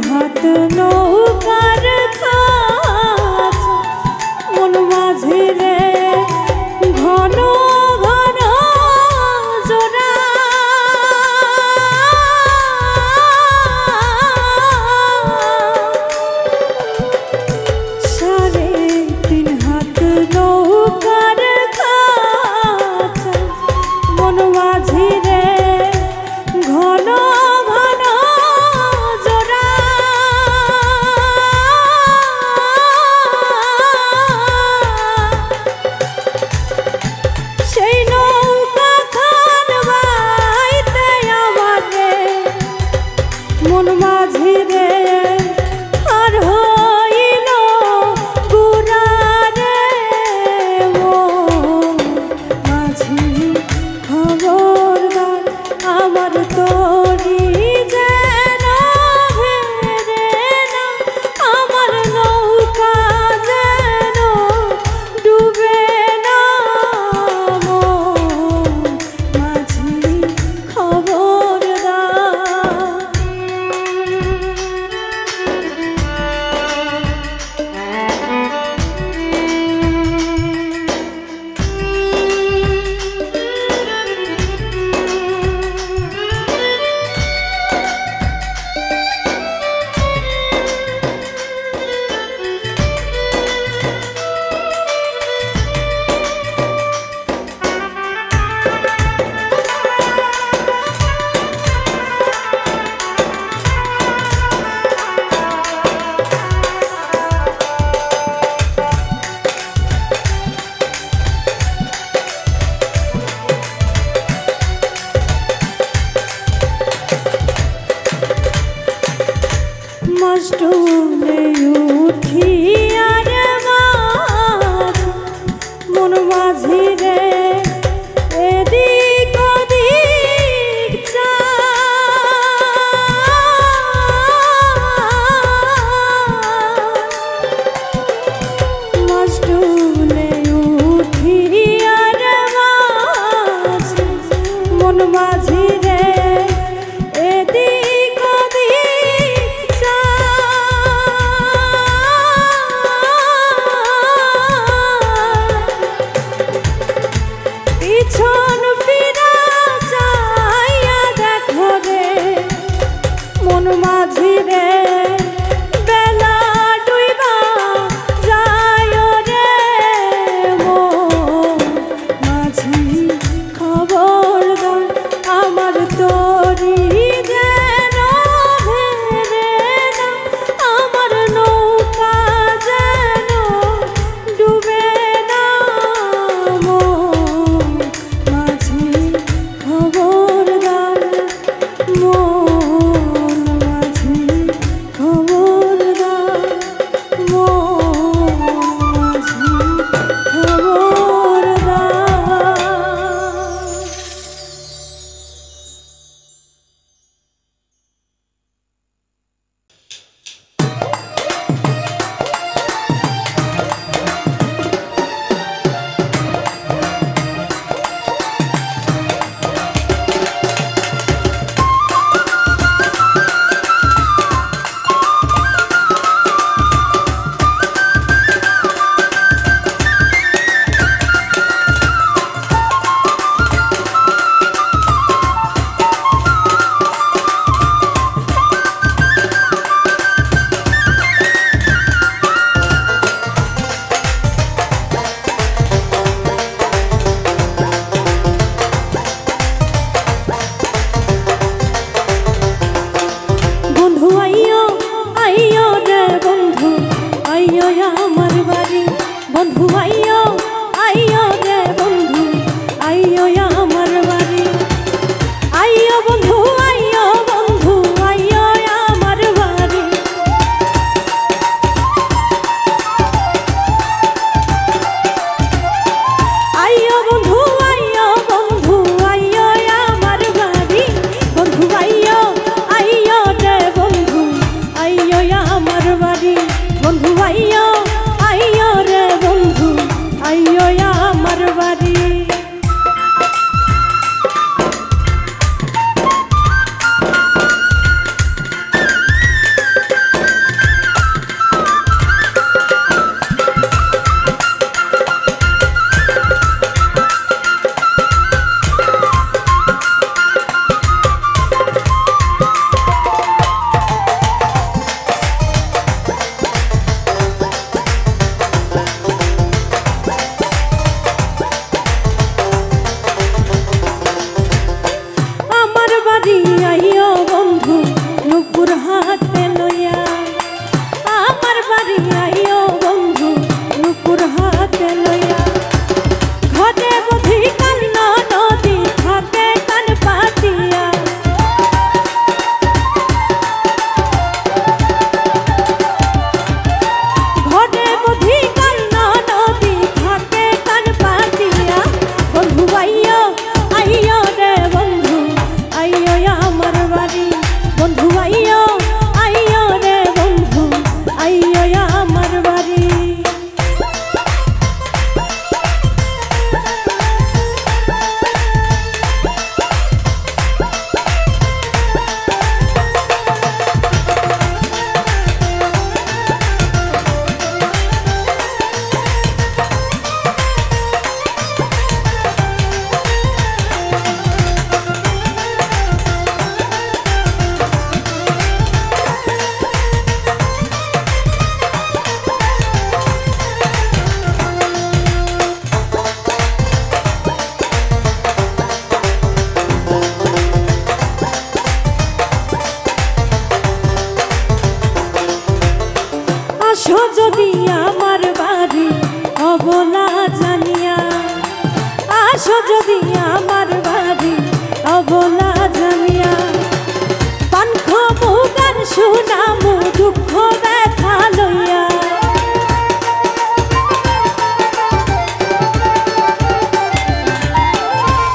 হাত নৌকার কাছ মন মাঝে রে ঘন ঘন জোড়া সাড়ে তিন হাত নৌকার কাছ মন মাঝে রে ঘন ঘন জোড়া সেই নৌকা খান বাইতে আমার রে মন মাঝে রে আর হইল গুড়া রে মন মাঝি খবরদার আমার তোরি যেন হেরে না আমার নৌকা যেন ডুবে না মন মাঝি খবরদার মস্টুনে উঠিয়া রে মাছ মন মাঝি রে এদিক ওদিক মস্টুনে উঠিয়া রে মাছ মন মাঝি রে এদিক ওদিক পিছন ফিরা চাইয়া দেখো রে মন মাঝি রে বেলা ডুইবা যায় রে মন মাঝি খবরদার আমার তোরি যেন হেরে না আমার নৌকা যেন ডুবে না মন মাঝি খবরদার মন মাঝি খবরদার মন মাঝি খবরদার। আসো যদি আমার বাড়ি অবলা জানিয়া, আসো যদি আমার বাড়ি অবলা জানিয়া, পান খাবো গান শুনামু দুঃখ ব্যথা লইয়া।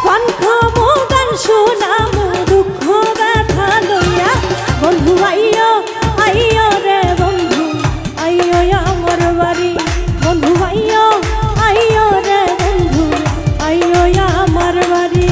পান খাবো গান শুনামু দুঃখ ব্যথা লইয়া। বন্ধু আইয়ো আইয়ো রে বন্ধু আইয়ো আমার বাড়ি, বন্ধু আইয়ো আইয়ো রে বন্ধু আইয়ো আমার বাড়ি।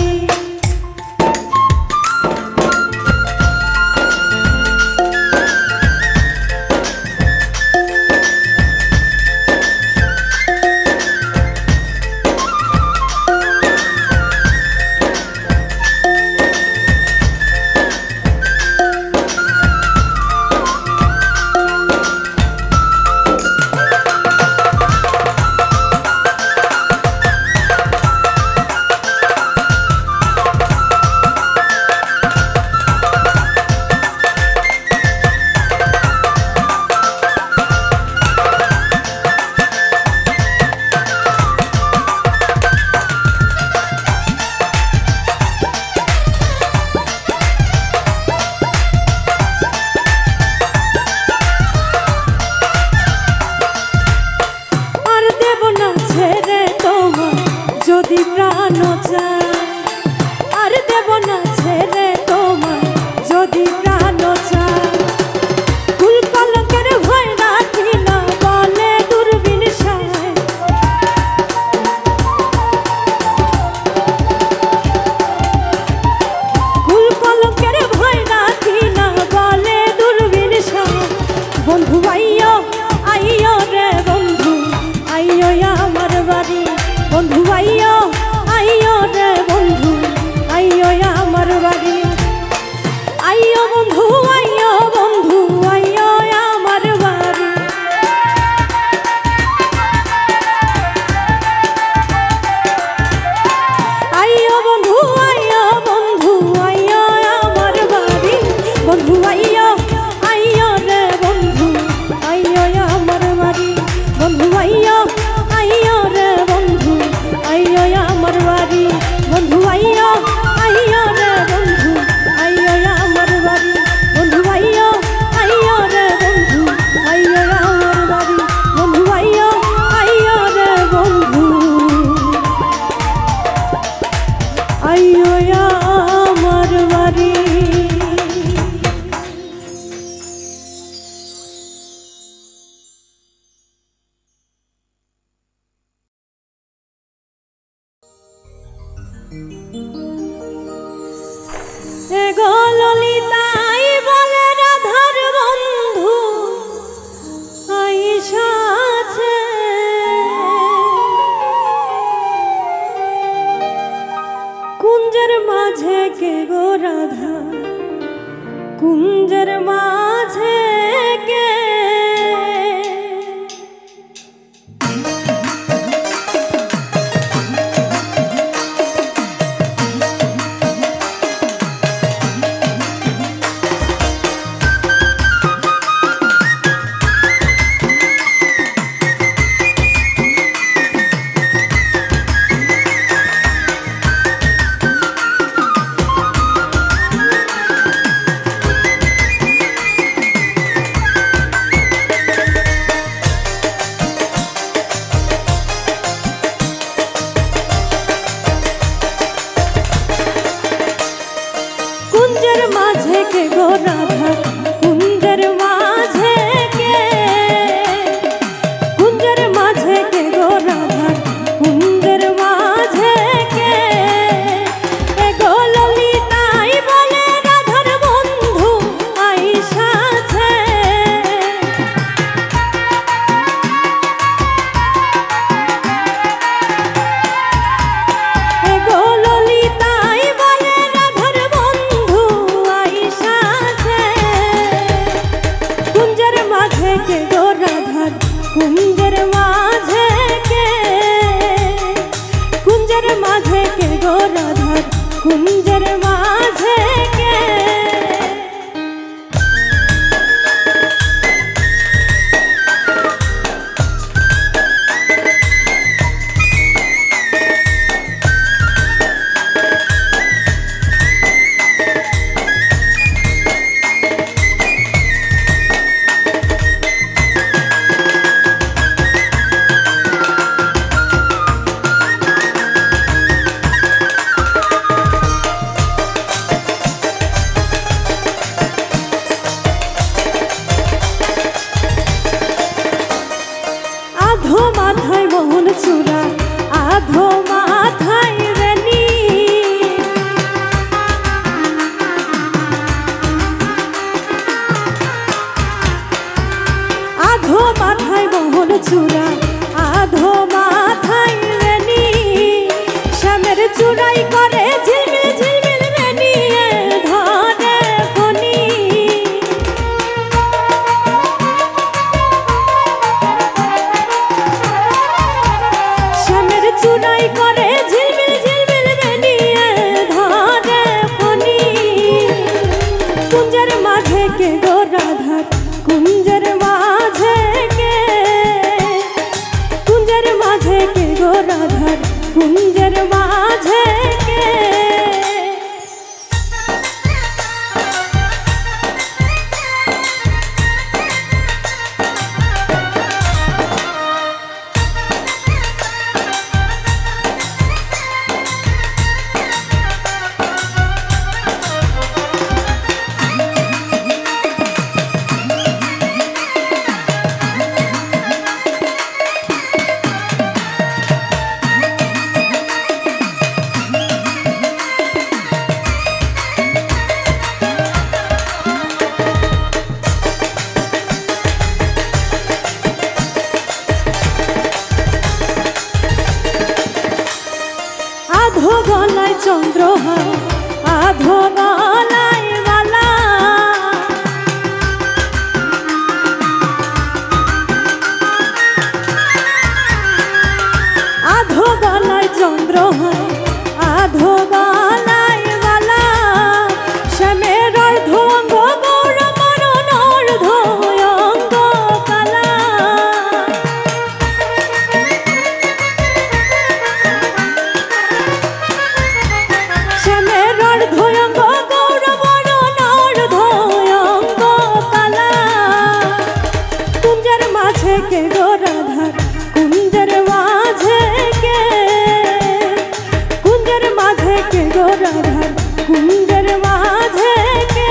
যদি প্রাণ চায় আর দেব না ছেড়ে তোমার, যদি প্রাণ চায় কুল কলঙ্কের ভয় রাখি না বলে দূরবীন সায়। কুল কলঙ্কের ভয় রাখি না বলে দূরবীন সায়। বন্ধু আইয়ো আইয়ো রে বন্ধু আইয়ো আমার বাড়ি, বন্ধু আইয়ো আইয়ো রে বন্ধু আইয়ো আমার বাড়ি। আইয়ো বন্ধু আইয়ো বন্ধু আইয়ো আমার বাড়ি। আইয়ো বন্ধু আইয়ো বন্ধু আইয়ো আমার বাড়ি, বন্ধু আইয়ো আইয়ো রে বন্ধু আইয়ো আমার বাড়ি, বন্ধু আইয়ো আইয়ো রে বন্ধু আইয়ো আমার বাড়ি, বন্ধু আইয়ো আইয়ো রে বন্ধু আইয়ো আমার বাড়ি, বন্ধু আইয়ো আইয়ো রে বন্ধু আইয়ো আমার বাড়ি, বন্ধু আইয়ো আইয়ো রে বন্ধু আইয়ো আমার বাড়ি। এগো ললিতাই বলে রাধার বন্ধু আইসাছে, কুঞ্জের মাঝে কে গো রাধা, কুঞ্জের মাঝে কে। চূড়া আধো মাথায় রেনি শ্যামের চূড়াই করে ঝিলমিল ঝিলমিল বেনি ধরে ফনি শ্যামের চূড়াই করে ঝিলমিল ঝিলমিল বেনি ধরে ফনি কুঞ্জের মাঝে কে গো রাধার কুঞ্জের মাঝে কে কুঞ্জের মাঝে কে গো রাধার কুঞ্জের মাঝে কে আধো গলায় চন্দ্রহার আধো গলায় মালা আধো গলায় চন্দ্রহার আধো গলায় মালা শ্যামের অর্ধ অঙ্গ গৌর মরণ অর্ধ অঙ্গ কালা শ্যামের অর্ধ অঙ্গ গৌর মরণ অর্ধ অঙ্গ কালা কুঞ্জের মাঝে কে গো রাধার কুঞ্জের মাঝে কে কুঞ্জের মাঝে কে গো রাধার কুঞ্জের মাঝে কে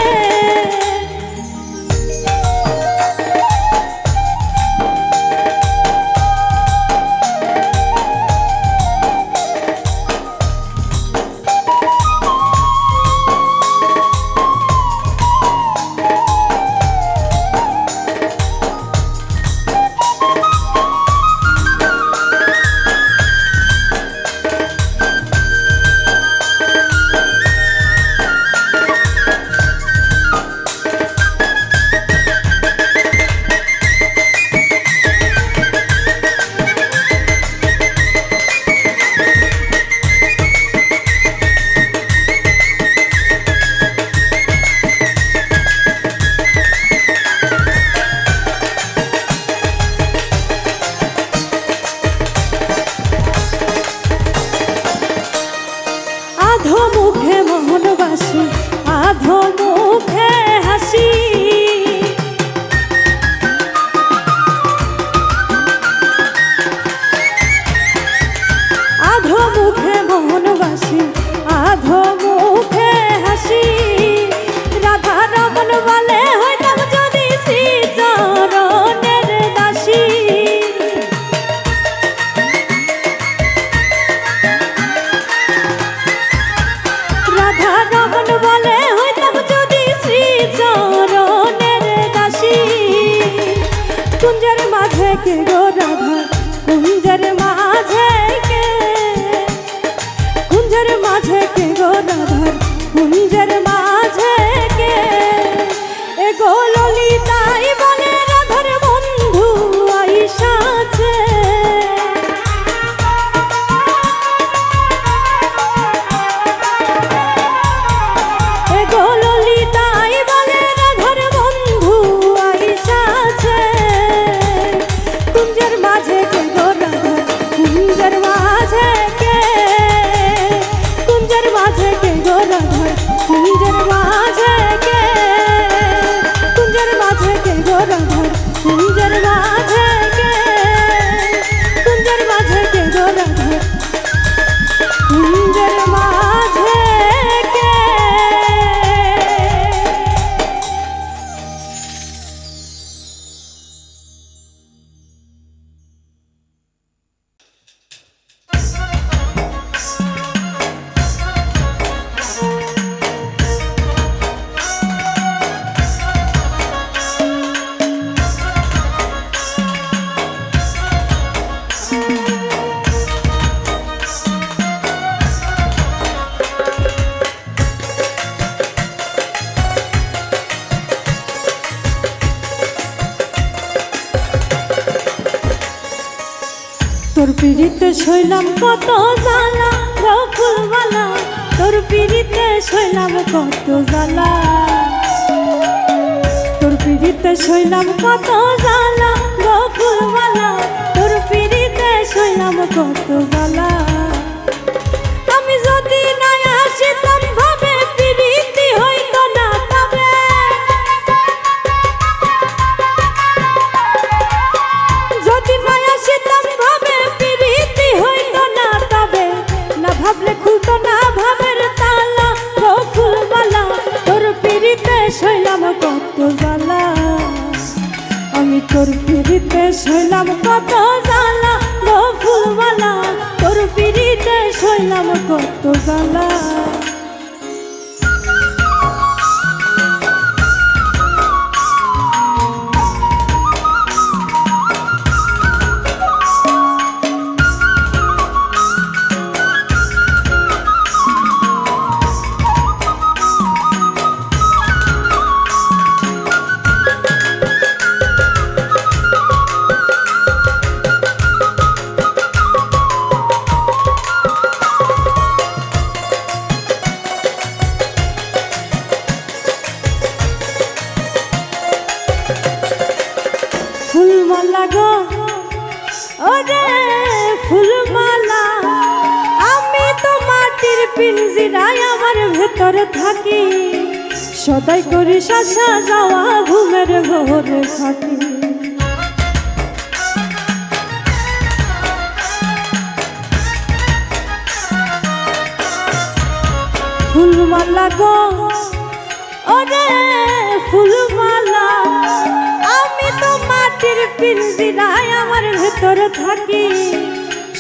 আধো মুখে মোহনবাসী আধো মুখে হাসি আধো মুখে মোহনবাসী আধো মুখে হাসি রাধা রমন বলে হইতাম যদি শ্রী চরণের দাসী রাধা রমন বলে হইতাম যদি শ্রী চরণের দাসী কুঞ্জের মাঝে কে গো রাধা কুঞ্জের মাঝে কে কুঞ্জের মাঝে কে গো রাধার কুঞ্জের মাঝে কে তোর পিড়িতে শৈলাম কত জ্বালা গো ফুলবালা, তোর পিড়িতে শৈলাম কত জ্বালা, তোর পিড়িতে শৈলাম কত জ্বালা গো ফুলবালা, তোর পিড়িতে শৈলাম কত জ্বালা। আমি যদি না আসিতাম ভাবে পিড়িতি হইতো না তবে, যদি না আসিতাম ভাবে পিড়িতি হইতো না তবে, না ভাবলে খুলতো না ভাবের তালা গো ফুলবালা, তোর পিড়িতে শৈলাম কত জ্বালা, আমি তোর পিড়িতে শৈলাম কত জ্বালা গো ফুলবালা, তোর পিড়িতে শৈলাম কত জ্বালা। ফুলমালা গো ওরে ফুলমালা, আমি তো মাটির পিঞ্জিরায় আমার ভেতরে থাকি, সদাই করি শাসা যাওয়া ঘুমের ঘরে থাকি। ফুলমালা গো ওরে ফুলমালা, আমি তো মাটির পিঞ্জিরায় আমার ভেতরে থাকি,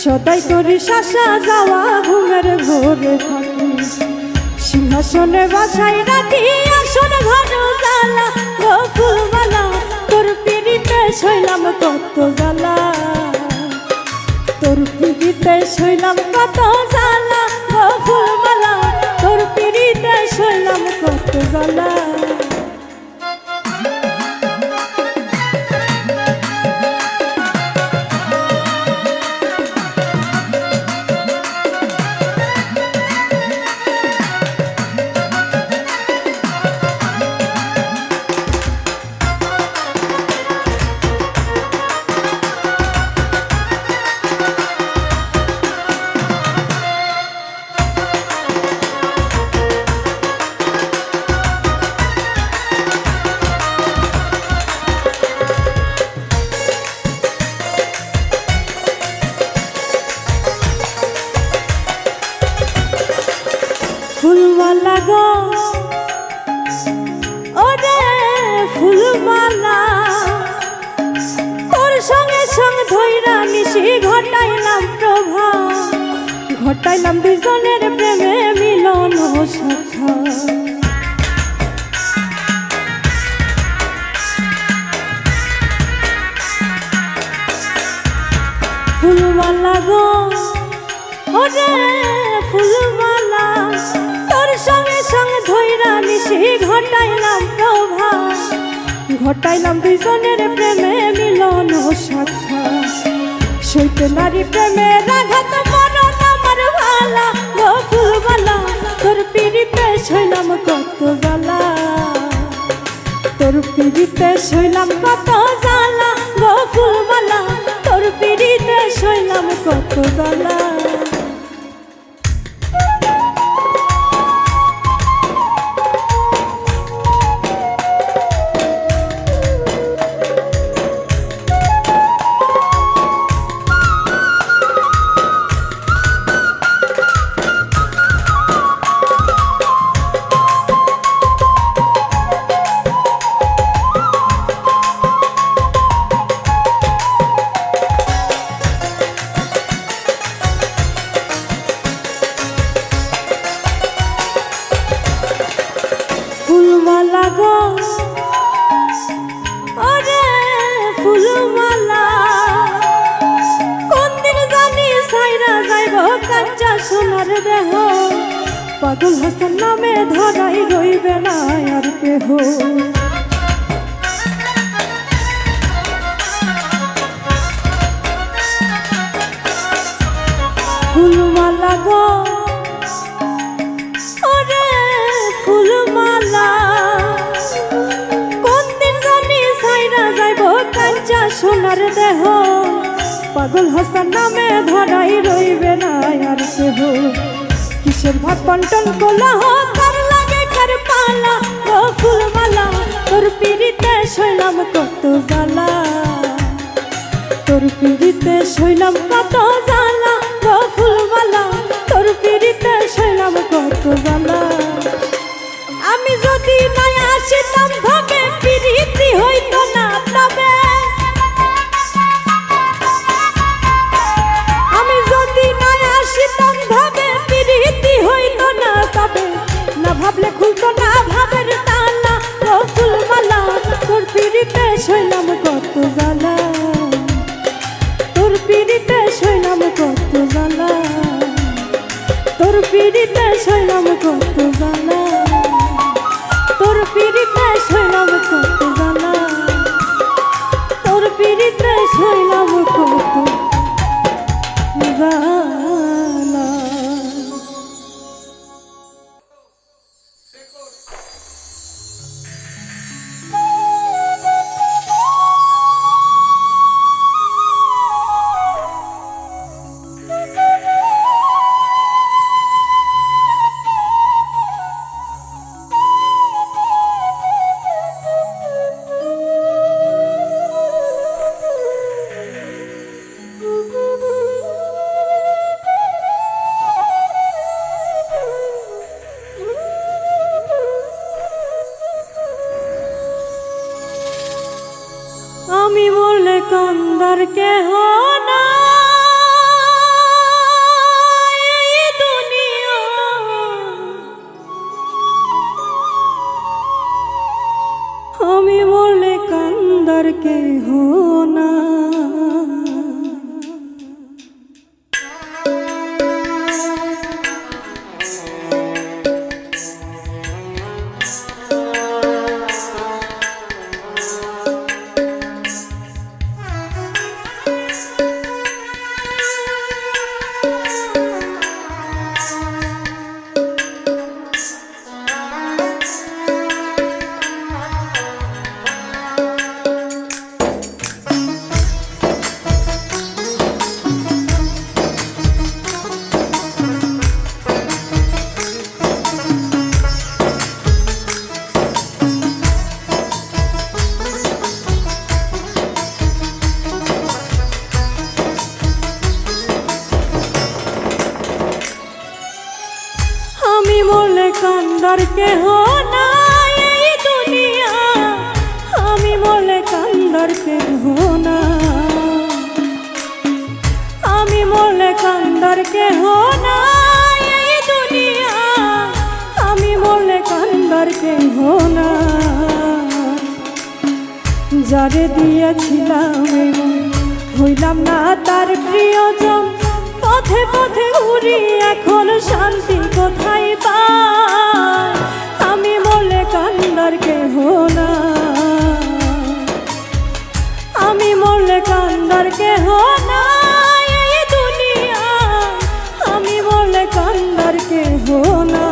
সদাই করি শাসা যাওয়া ঘুমের ঘরে থাকি। সিংহাসনে বাসায় রাখি আসন ঘর জ্বালা গো ফুলমালা, তোর পিড়িতে শৈলাম কত জ্বালা, তোর পিড়িতে শৈলাম কত জ্বালা গো ফুলমালা, তোর পিড়িতে শৈলাম কত জ্বালা। ফুলমালা গো ওরে ফুলমালা, তোর সঙ্গে সঙ্গে ধৈরা নিশি ঘটাইলাম প্রভা, ঘটাইলাম দুজনের প্রেমে মিলন সখা। ফুলমালা গো ওরে ফুলমালা, তোর সঙ্গে সঙ্গে ধৈরা নিশি ঘটাইলাম প্রভা, ঘটাইলাম দুজনের প্রেমে মিলন সখা। সইতে নারী প্রেমে রাঘাত মরণ আমার ভালা গো ফুলমালা, তোর পিড়িতে শৈলাম কত জ্বালা, তোর পিড়িতে শৈলাম কত জ্বালা গো ফুলমালা, তোর পিড়িতে শৈলাম কত জ্বালা। ফুলমালা গো ওরে ফুলমালা, কোন দিন জানি সাইরা যাইব কাঞ্চা সোনার দেহ, পাগল হাসান নামে ধরাই রইবে না আর কেহ। সোনার দেহ পাগল হাসান নামে ধরাই রইবে না আর কেহ কিসের ভাগ বন্টন কোলাহ কার লাগে কার পালা ও ফুলমালা তোর পিড়িতে শৈলাম কত জ্বালা তোর পিড়িতে শৈলাম কত জ্বালা ও ফুলমালা তোর পিড়িতে শৈলাম কত জ্বালা আমি যদি নাই আসিতাম ভাবে পিড়িতি হইতো না তবে আমি যদি নাই আসিতাম ভাবে পিড়িতি হইতো না তবে না ভাবলে খুলতো না ভাবের তালা ও ফুলমালা তোর পিড়িতে শৈলাম কত জ্বালা তোর পিড়িতে শৈলাম কত জ্বালা তোর পিড়িতে শৈলাম কত জ্বালা তোর পিড়িতে শৈলাম কত জ্বালা তোর পিড়িতে শৈলাম কত জ্বালা আমি বললে কান্দার কেহ না এই দুনিয়া আমি বললে কান্দার কেহ না আমি বললে কান্দার কেহ না এই দুনিয়া আমি বললে কান্দার কেহ না আমি বললে কান্দার কেহ না এই দুনিয়া আমি বললে কান্দার কেহ না যারে দিয়েছিলাম হইলাম না তার প্রিয়জন পথে পথে ঘুরি এখন শান্তি কোথায় পাই আমি বলে কান্দার কেহ না আমি বলে কান্দার কেহ না এই দুনিয়া আমি বলে কান্দার কেহ না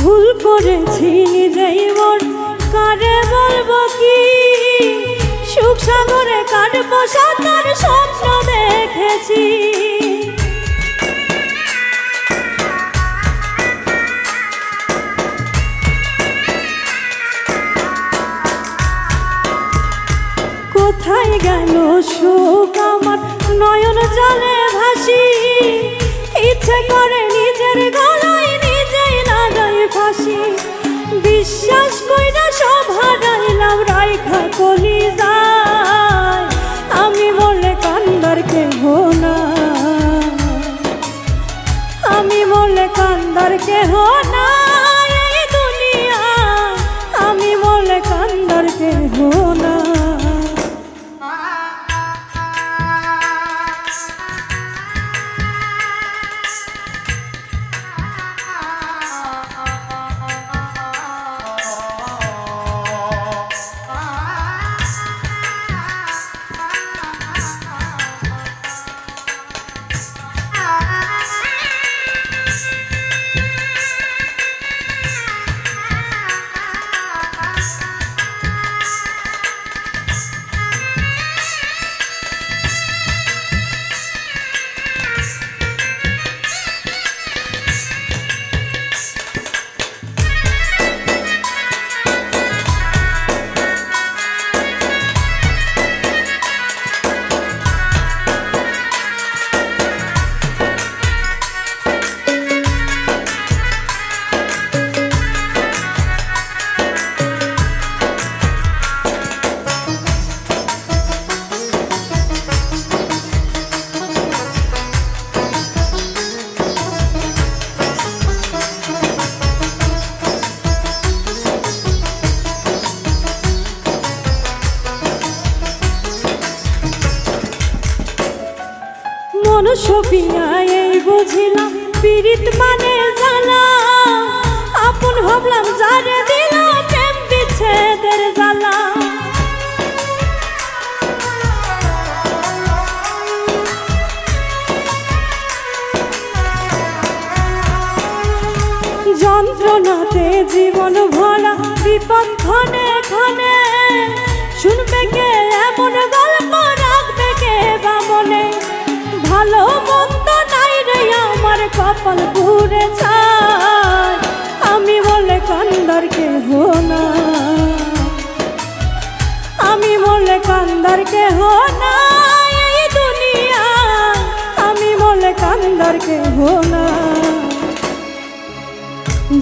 ভুল করেছি নিজেই মোর কারে বলবো কি সুখ সাগরে কাটবো সাঁতার স্বপ্ন দেখেছি কোথায় কোথায় গেল সুখ আমার নয়ন জলে ভাসি ইচ্ছে করে নিজের গলায় নিজেই লাগাই ফাঁসি বিশ্বাস কইরা সব হারাইলাম রাইখা কলি যায় আমি বলে কান্দার কেহ না আমি বলে কান্দার কেহ না এই দুনিয়া আমি বলে কান্দার কেহ না সপিয়া এই বুঝিলাম পীড়িত মানে জ্বালা আপন ভাবলাম যারে দিলাম প্রেম বিচ্ছেদের জ্বালা যন্ত্রণাতে জীবন ভরা বিপদ ক্ষণে ক্ষণে শুনবে কে এমন গল্প রাখবে কে বা মনে ভালো মন্দ নাই রে আমার কপাল পুড়ে ছাই আমি বলে কান্দার কেহ না আমি বলে কান্দার কেহ না এই দুনিয়া আমি বলে কান্দার কেহ না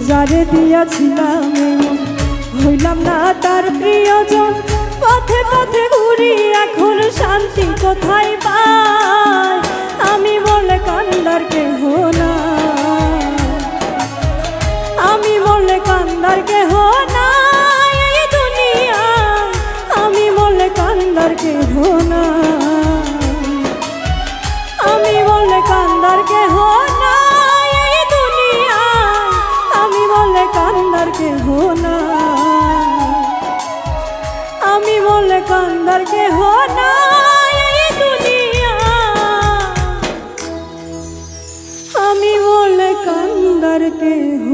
যারে দিয়াছিলাম হইলাম না তার প্রিয়জন পথে পথে ঘুরি এখন শান্তি কোথায় পাই আমি বলে কান্দার কেহ না আমি বলে কান্দার কেহ না এই দুনিয়া আমি বলে কান্দার কেহ না আমি বলে কান্দার কেহ না এই দুনিয়া আমি বলে কান্দার কেহ না আমি বলে কান্দার কেহ না এই দুনিয়া আমি বলে কান্দার কেহ